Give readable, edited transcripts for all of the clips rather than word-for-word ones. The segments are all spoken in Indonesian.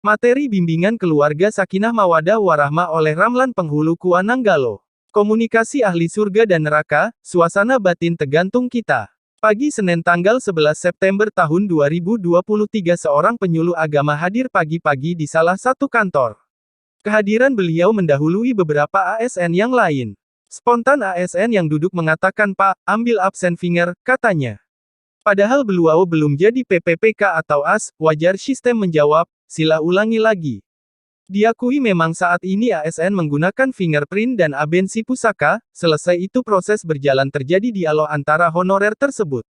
Materi bimbingan keluarga Sakinah Mawaddah Warahmah oleh Ramlan Penghulu Kua Nanggalo. Komunikasi ahli surga dan neraka, suasana batin tergantung kita. Pagi Senin tanggal 11 September tahun 2023 seorang penyuluh agama hadir pagi-pagi di salah satu kantor. Kehadiran beliau mendahului beberapa ASN yang lain. Spontan ASN yang duduk mengatakan, "Pak, ambil absen finger," katanya. Padahal beliau belum jadi PPPK atau AS, wajar sistem menjawab, "Sila ulangi lagi." Diakui memang saat ini ASN menggunakan fingerprint dan abensi pusaka, selesai itu proses berjalan terjadi dialog antara honorer tersebut.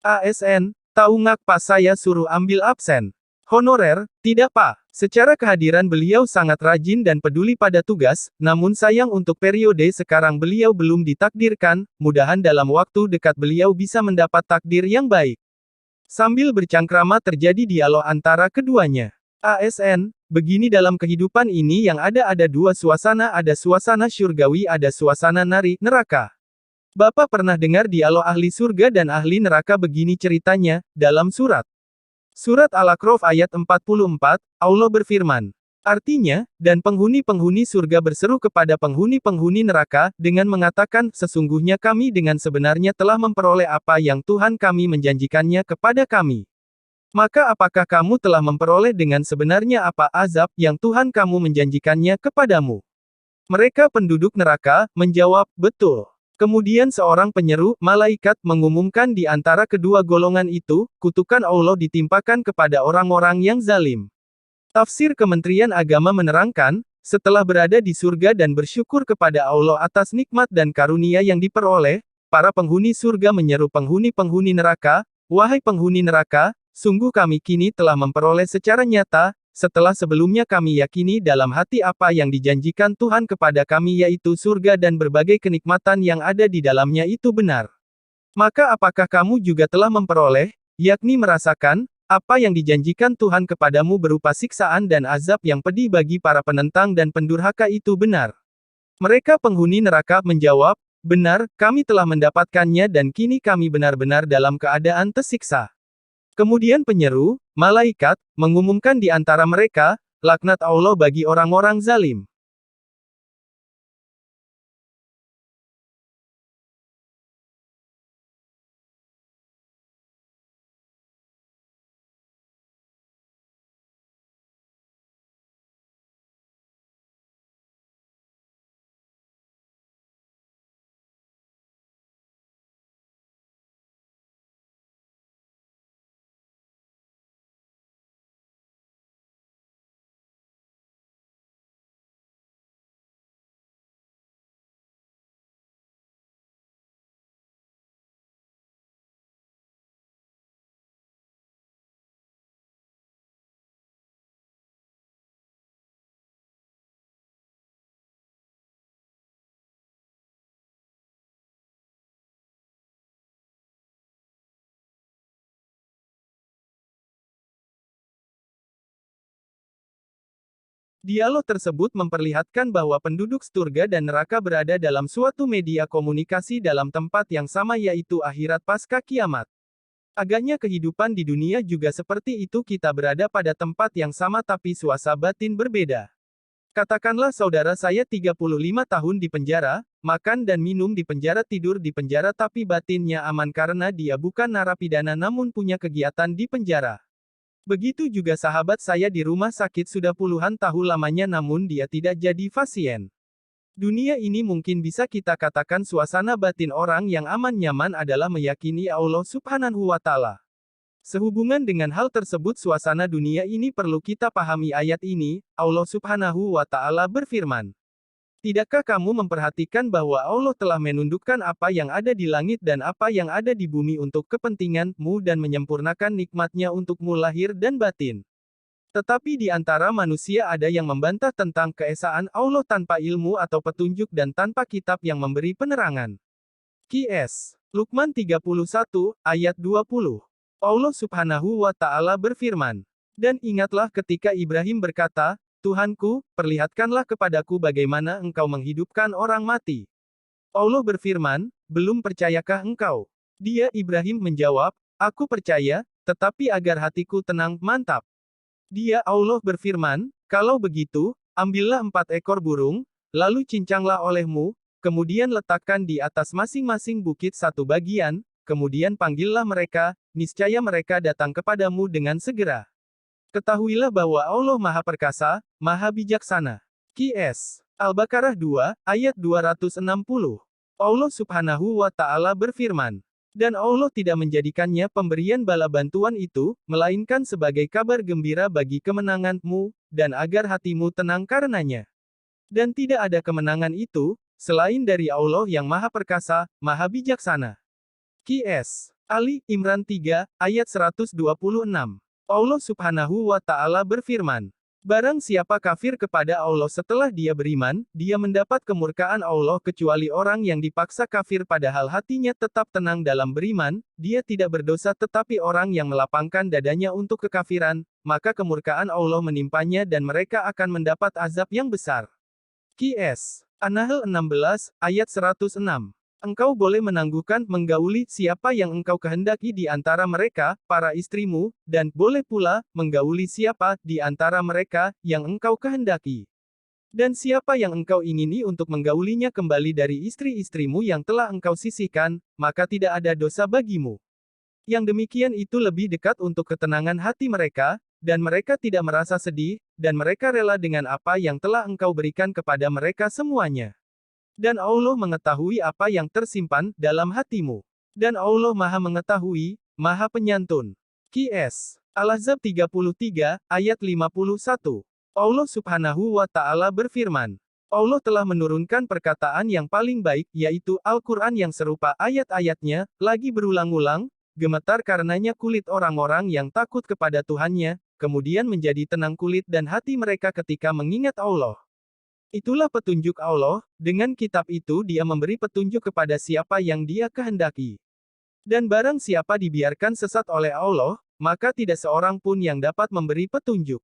ASN, "Tahu nggak pas saya suruh ambil absen?" Honorer, "Tidak Pak, secara kehadiran beliau sangat rajin dan peduli pada tugas, namun sayang untuk periode sekarang beliau belum ditakdirkan, mudahan dalam waktu dekat beliau bisa mendapat takdir yang baik." Sambil bercengkrama terjadi dialog antara keduanya. ASN, "Begini dalam kehidupan ini yang ada dua suasana, ada suasana syurgawi, ada suasana neraka. Bapak pernah dengar dialog ahli surga dan ahli neraka begini ceritanya, dalam Surat Al-A'raf ayat 44, Allah berfirman. Artinya, dan penghuni-penghuni surga berseru kepada penghuni-penghuni neraka, dengan mengatakan, sesungguhnya kami dengan sebenarnya telah memperoleh apa yang Tuhan kami menjanjikannya kepada kami. Maka apakah kamu telah memperoleh dengan sebenarnya apa azab yang Tuhan kamu menjanjikannya kepadamu? Mereka penduduk neraka, menjawab, betul. Kemudian seorang penyeru, malaikat, mengumumkan di antara kedua golongan itu, kutukan Allah ditimpakan kepada orang-orang yang zalim. Tafsir Kementerian Agama menerangkan, setelah berada di surga dan bersyukur kepada Allah atas nikmat dan karunia yang diperoleh, para penghuni surga menyeru penghuni-penghuni neraka, wahai penghuni neraka, sungguh kami kini telah memperoleh secara nyata, setelah sebelumnya kami yakini dalam hati apa yang dijanjikan Tuhan kepada kami yaitu surga dan berbagai kenikmatan yang ada di dalamnya itu benar. Maka apakah kamu juga telah memperoleh, yakni merasakan, apa yang dijanjikan Tuhan kepadamu berupa siksaan dan azab yang pedih bagi para penentang dan pendurhaka itu benar? Mereka penghuni neraka menjawab, benar, kami telah mendapatkannya dan kini kami benar-benar dalam keadaan tersiksa. Kemudian penyeru, malaikat, mengumumkan di antara mereka, laknat Allah bagi orang-orang zalim. Dialog tersebut memperlihatkan bahwa penduduk surga dan neraka berada dalam suatu media komunikasi dalam tempat yang sama yaitu akhirat pasca kiamat. Agaknya kehidupan di dunia juga seperti itu, kita berada pada tempat yang sama tapi suasana batin berbeda. Katakanlah saudara saya 35 tahun di penjara, makan dan minum di penjara, tidur di penjara tapi batinnya aman karena dia bukan narapidana namun punya kegiatan di penjara. Begitu juga sahabat saya di rumah sakit sudah puluhan tahun lamanya namun dia tidak jadi pasien. Dunia ini mungkin bisa kita katakan suasana batin orang yang aman nyaman adalah meyakini Allah Subhanahu wa Ta'ala. Sehubungan dengan hal tersebut suasana dunia ini perlu kita pahami ayat ini, Allah Subhanahu wa Ta'ala berfirman. Tidakkah kamu memperhatikan bahwa Allah telah menundukkan apa yang ada di langit dan apa yang ada di bumi untuk kepentinganmu dan menyempurnakan nikmatnya untukmu lahir dan batin. Tetapi di antara manusia ada yang membantah tentang keesaan Allah tanpa ilmu atau petunjuk dan tanpa kitab yang memberi penerangan. Qs. Luqman 31, ayat 20. Allah Subhanahu wa Ta'ala berfirman. Dan ingatlah ketika Ibrahim berkata, Tuhanku, perlihatkanlah kepadaku bagaimana engkau menghidupkan orang mati. Allah berfirman, belum percayakah engkau? Dia Ibrahim menjawab, aku percaya, tetapi agar hatiku tenang, mantap. Dia Allah berfirman, kalau begitu, ambillah 4 ekor burung, lalu cincanglah olehmu, kemudian letakkan di atas masing-masing bukit satu bagian, kemudian panggillah mereka, niscaya mereka datang kepadamu dengan segera. Ketahuilah bahwa Allah Maha Perkasa, Maha Bijaksana. Qs. Al-Baqarah 2, ayat 260. Allah Subhanahu wa Ta'ala berfirman, dan Allah tidak menjadikannya pemberian bala bantuan itu, melainkan sebagai kabar gembira bagi kemenanganmu, dan agar hatimu tenang karenanya. Dan tidak ada kemenangan itu, selain dari Allah yang Maha Perkasa, Maha Bijaksana. Qs. Ali Imran 3, ayat 126. Allah Subhanahu wa Ta'ala berfirman, barang siapa kafir kepada Allah setelah dia beriman, dia mendapat kemurkaan Allah kecuali orang yang dipaksa kafir padahal hatinya tetap tenang dalam beriman, dia tidak berdosa tetapi orang yang melapangkan dadanya untuk kekafiran, maka kemurkaan Allah menimpanya dan mereka akan mendapat azab yang besar. Qs. An-Nahl 16, ayat 106. Engkau boleh menangguhkan menggauli siapa yang engkau kehendaki di antara mereka, para istrimu, dan boleh pula menggauli siapa di antara mereka yang engkau kehendaki. Dan siapa yang engkau ingini untuk menggaulinya kembali dari istri-istrimu yang telah engkau sisihkan, maka tidak ada dosa bagimu. Yang demikian itu lebih dekat untuk ketenangan hati mereka, dan mereka tidak merasa sedih, dan mereka rela dengan apa yang telah engkau berikan kepada mereka semuanya. Dan Allah mengetahui apa yang tersimpan dalam hatimu. Dan Allah Maha Mengetahui, Maha Penyantun. Qs. Al-Ahzab 33, ayat 51. Allah Subhanahu wa Ta'ala berfirman, Allah telah menurunkan perkataan yang paling baik, yaitu Al-Quran yang serupa ayat-ayatnya, lagi berulang-ulang, gemetar karenanya kulit orang-orang yang takut kepada Tuhannya, kemudian menjadi tenang kulit dan hati mereka ketika mengingat Allah. Itulah petunjuk Allah, dengan kitab itu dia memberi petunjuk kepada siapa yang dia kehendaki. Dan barang siapa dibiarkan sesat oleh Allah, maka tidak seorang pun yang dapat memberi petunjuk.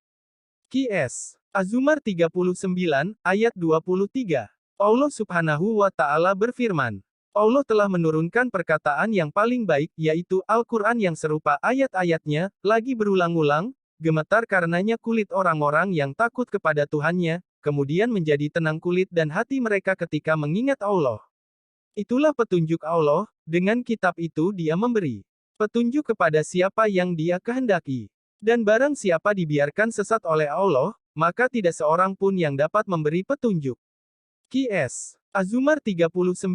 Qs. Az-Zumar 39, ayat 23. Allah Subhanahu wa Ta'ala berfirman, Allah telah menurunkan perkataan yang paling baik, yaitu Al-Quran yang serupa ayat-ayatnya, lagi berulang-ulang, gemetar karenanya kulit orang-orang yang takut kepada Tuhannya, kemudian menjadi tenang kulit dan hati mereka ketika mengingat Allah. Itulah petunjuk Allah, dengan kitab itu dia memberi petunjuk kepada siapa yang dia kehendaki. Dan barang siapa dibiarkan sesat oleh Allah, maka tidak seorang pun yang dapat memberi petunjuk. Qs. Az-Zumar 39,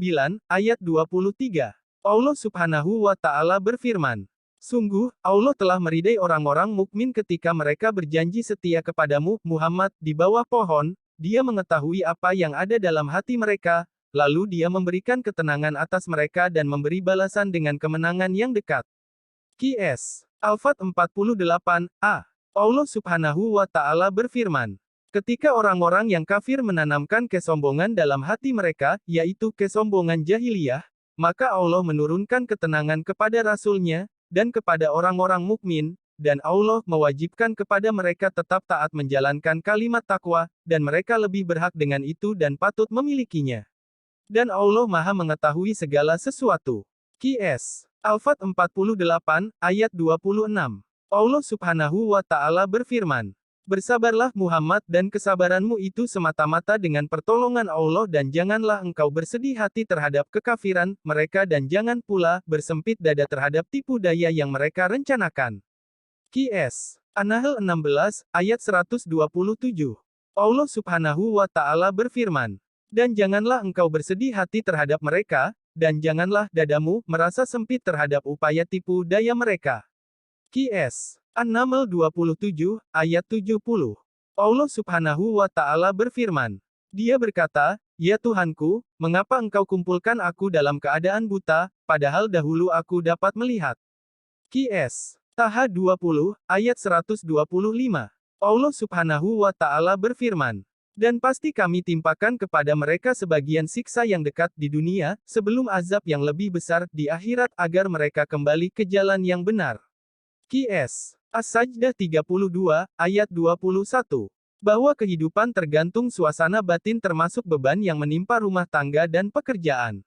ayat 23. Allah Subhanahu wa Ta'ala berfirman, sungguh, Allah telah meridai orang-orang mukmin ketika mereka berjanji setia kepadamu, Muhammad, di bawah pohon, dia mengetahui apa yang ada dalam hati mereka, lalu dia memberikan ketenangan atas mereka dan memberi balasan dengan kemenangan yang dekat. Qs. Al-Fat 48a. Allah Subhanahu wa Ta'ala berfirman, ketika orang-orang yang kafir menanamkan kesombongan dalam hati mereka, yaitu kesombongan jahiliyah, maka Allah menurunkan ketenangan kepada Rasul-Nya, dan kepada orang-orang mukmin, dan Allah mewajibkan kepada mereka tetap taat menjalankan kalimat takwa, dan mereka lebih berhak dengan itu dan patut memilikinya. Dan Allah Maha Mengetahui segala sesuatu. Qs. Al-Fat 48, ayat 26. Allah Subhanahu wa Ta'ala berfirman, bersabarlah Muhammad dan kesabaranmu itu semata-mata dengan pertolongan Allah dan janganlah engkau bersedih hati terhadap kekafiran mereka dan jangan pula bersempit dada terhadap tipu daya yang mereka rencanakan. Qs. An-Nahl 16, ayat 127. Allah Subhanahu wa Ta'ala berfirman, dan janganlah engkau bersedih hati terhadap mereka, dan janganlah dadamu merasa sempit terhadap upaya tipu daya mereka. Qs. An-Naml 27, ayat 70. Allah Subhanahu wa Ta'ala berfirman, dia berkata, ya Tuhanku, mengapa engkau kumpulkan aku dalam keadaan buta, padahal dahulu aku dapat melihat. Qs. Taha 20, ayat 125. Allah Subhanahu wa Ta'ala berfirman, dan pasti kami timpakan kepada mereka sebagian siksa yang dekat di dunia, sebelum azab yang lebih besar di akhirat agar mereka kembali ke jalan yang benar. Qs. As-Sajdah 32, ayat 21. Bahwa kehidupan tergantung suasana batin termasuk beban yang menimpa rumah tangga dan pekerjaan.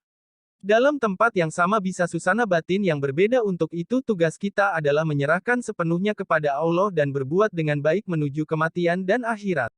Dalam tempat yang sama bisa susana batin yang berbeda, untuk itu tugas kita adalah menyerahkan sepenuhnya kepada Allah dan berbuat dengan baik menuju kematian dan akhirat.